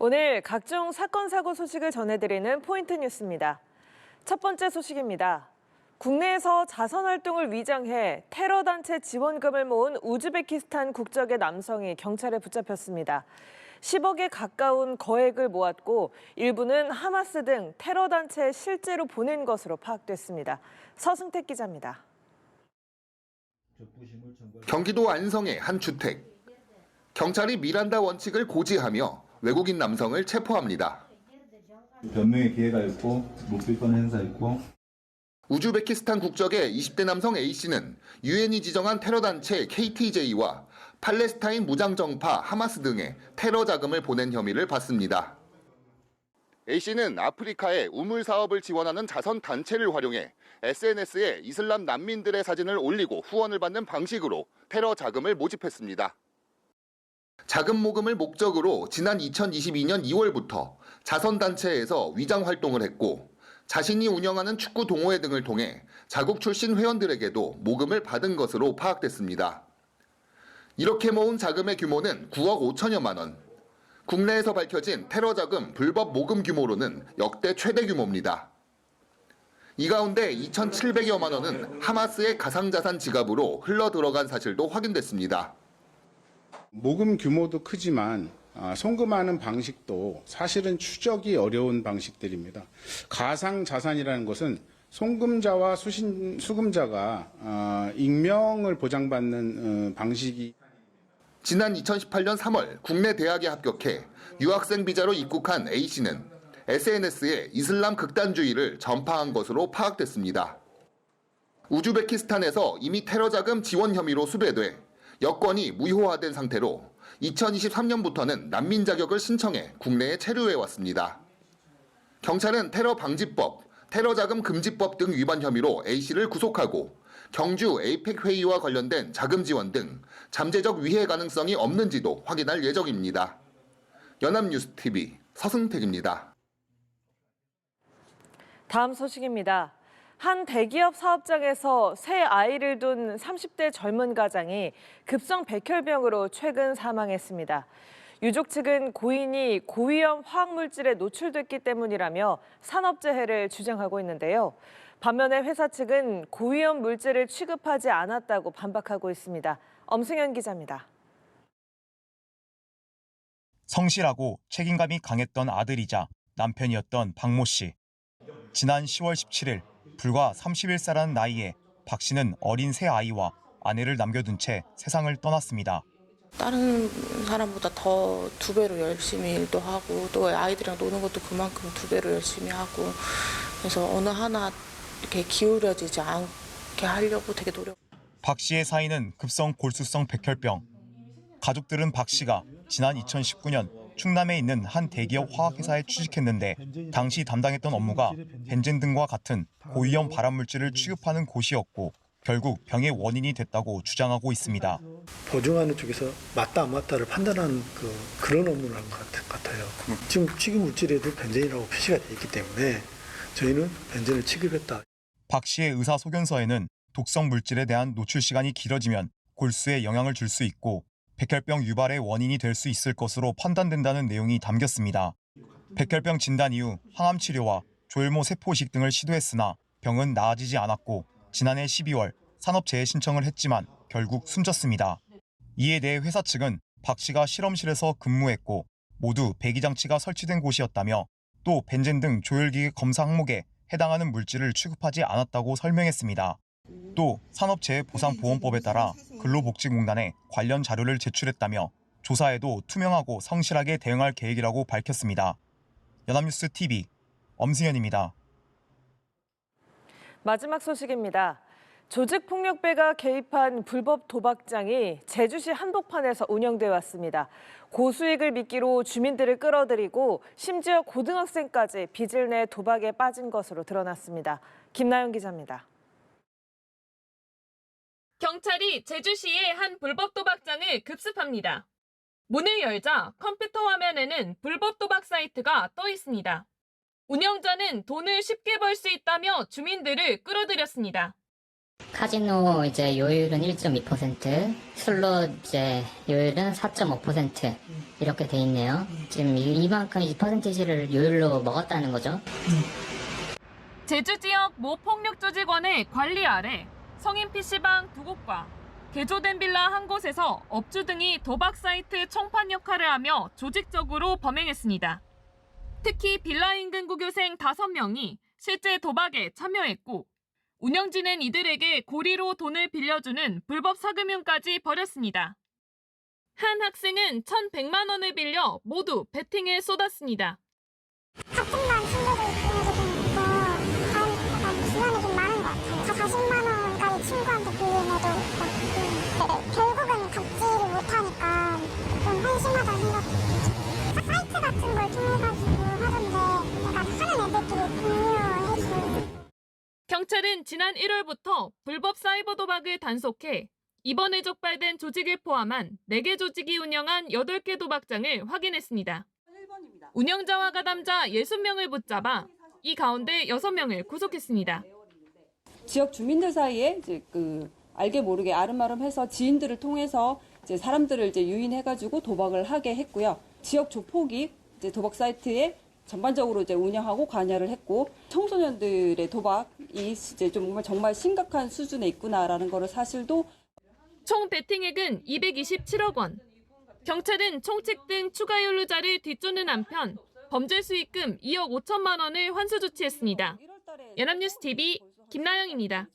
오늘 각종 사건, 사고 소식을 전해드리는 포인트 뉴스입니다. 첫 번째 소식입니다. 국내에서 자선활동을 위장해 테러단체 지원금을 모은 우즈베키스탄 국적의 남성이 경찰에 붙잡혔습니다. 10억에 가까운 거액을 모았고 일부는 하마스 등 테러단체에 실제로 보낸 것으로 파악됐습니다. 서승택 기자입니다. 경기도 안성의 한 주택. 경찰이 미란다 원칙을 고지하며 외국인 남성을 체포합니다. 변명의 기회가 있고 묵비권 행사했고 우즈베키스탄 국적의 20대 남성 A씨는 유엔이 지정한 테러단체 KTJ와 팔레스타인 무장정파 하마스 등에 테러 자금을 보낸 혐의를 받습니다. A씨는 아프리카에 우물 사업을 지원하는 자선 단체를 활용해 SNS에 이슬람 난민들의 사진을 올리고 후원을 받는 방식으로 테러 자금을 모집했습니다. 자금 모금을 목적으로 지난 2022년 2월부터 자선단체에서 위장 활동을 했고 자신이 운영하는 축구 동호회 등을 통해 자국 출신 회원들에게도 모금을 받은 것으로 파악됐습니다. 이렇게 모은 자금의 규모는 9억 5천여만 원. 국내에서 밝혀진 테러 자금 불법 모금 규모로는 역대 최대 규모입니다. 이 가운데 2,700여만 원은 하마스의 가상자산 지갑으로 흘러 들어간 사실도 확인됐습니다. 모금 규모도 크지만 송금하는 방식도 사실은 추적이 어려운 방식들입니다. 가상자산이라는 것은 송금자와 수금자가 익명을 보장받는 방식이 지난 2018년 3월 국내 대학에 합격해 유학생 비자로 입국한 A씨는 SNS에 이슬람 극단주의를 전파한 것으로 파악됐습니다. 우즈베키스탄에서 이미 테러 자금 지원 혐의로 수배돼 여권이 무효화된 상태로 2023년부터는 난민 자격을 신청해 국내에 체류해 왔습니다. 경찰은 테러 방지법, 테러 자금 금지법 등 위반 혐의로 A씨를 구속하고 경주 에이펙 회의와 관련된 자금 지원 등 잠재적 위해 가능성이 없는지도 확인할 예정입니다. 연합뉴스TV 서승택입니다. 다음 소식입니다. 한 대기업 사업장에서 새 아이를 둔 30대 젊은 가장이 급성 백혈병으로 최근 사망했습니다. 유족 측은 고인이 고위험 화학물질에 노출됐기 때문이라며 산업재해를 주장하고 있는데요. 반면에 회사 측은 고위험 물질을 취급하지 않았다고 반박하고 있습니다. 엄승현 기자입니다. 성실하고 책임감이 강했던 아들이자 남편이었던 박모 씨. 지난 10월 17일 불과 31살라는 나이에 박 씨는 어린 새 아이와 아내를 남겨둔 채 세상을 떠났습니다. 다른 사람보다 더 2배로 열심히 일도 하고 또 아이들이랑 노는 것도 그만큼 2배로 열심히 하고 그래서 어느 하나 이렇게 기울여지지 않게 하려고 되게 노력. 박 씨의 사인은 급성 골수성 백혈병. 가족들은 박 씨가 지난 2019년 충남에 있는 한 대기업 화학회사에 취직했는데 당시 담당했던 업무가 벤젠 등과 같은 고위험 발암물질을 취급하는 곳이었고 결국 병의 원인이 됐다고 주장하고 있습니다. 보증하는 쪽에서 맞다 안 맞다를 판단하는 그런 업무를 한 것 같아요. 지금 취급 물질에도 벤젠이라고 표시가 되어 있기 때문에 저희는 벤젠을 취급했다. 박 씨의 의사 소견서에는 독성 물질에 대한 노출 시간이 길어지면 골수에 영향을 줄 수 있고 백혈병 유발의 원인이 될 수 있을 것으로 판단된다는 내용이 담겼습니다. 백혈병 진단 이후 항암 치료와 조혈모 세포 이식 등을 시도했으나 병은 나아지지 않았고 지난해 12월 산업재해 신청을 했지만 결국 숨졌습니다. 이에 대해 회사 측은 박 씨가 실험실에서 근무했고 모두 배기장치가 설치된 곳이었다며 또 벤젠 등 조혈기계 검사 항목에 해당하는 물질을 취급하지 않았다고 설명했습니다. 또 산업재해보상보험법에 따라 근로복지공단에 관련 자료를 제출했다며 조사에도 투명하고 성실하게 대응할 계획이라고 밝혔습니다. 연합뉴스TV 엄승현입니다. 마지막 소식입니다. 조직폭력배가 개입한 불법 도박장이 제주시 한복판에서 운영돼 왔습니다. 고수익을 미끼로 주민들을 끌어들이고 심지어 고등학생까지 빚을 내 도박에 빠진 것으로 드러났습니다. 김나연 기자입니다. 경찰이 제주시의 한 불법 도박장을 급습합니다. 문을 열자 컴퓨터 화면에는 불법 도박 사이트가 떠 있습니다. 운영자는 돈을 쉽게 벌 수 있다며 주민들을 끌어들였습니다. 카지노 이제 요율은 1.2%, 슬롯 이제 요율은 4.5% 이렇게 돼 있네요. 지금 이만큼 이 퍼센티지를 요율로 먹었다는 거죠. 제주 지역 모 폭력 조직원의 관리 아래 성인 PC방 2곳과 개조된 빌라 1곳에서 업주 등이 도박 사이트 총판 역할을 하며 조직적으로 범행했습니다. 특히 빌라 인근 고교생 5명이 실제 도박에 참여했고 운영진은 이들에게 고리로 돈을 빌려주는 불법 사금융까지 벌였습니다. 한 학생은 1,100만 원을 빌려 모두 베팅에 쏟았습니다. 같은 반 친구들 중에서도 있고 지원이 좀 많은 것 같아요. 40만 원까지 친구한테 빌리면도 결국은 갚지를 못하니까 좀 한심하다는 생각이 들죠. 사이트 같은 걸 통해가지고 하던데 약간 하는 애들끼리 공유해주고. 경찰은 지난 1월부터 불법 사이버 도박을 단속해 이번에 적발된 조직을 포함한 4개 조직이 운영한 8개 도박장을 확인했습니다. 운영자와 가담자 60명을 붙잡아 이 가운데 6명을 구속했습니다. 지역 주민들 사이에 이제 알게 모르게 아름아름해서 지인들을 통해서 이제 사람들을 이제 유인해가지고 도박을 하게 했고요. 지역 조폭이 이제 도박 사이트에 전반적으로 이제 운영하고 관여를 했고 청소년들의 도박이 이제 정말 심각한 수준에 있구나라는 거를 사실도. 총 베팅액은 227억 원. 경찰은 총책 등 추가 연루자를 뒤쫓는 한편 범죄 수익금 2억 5천만 원을 환수 조치했습니다. 연합뉴스 TV 김나영입니다.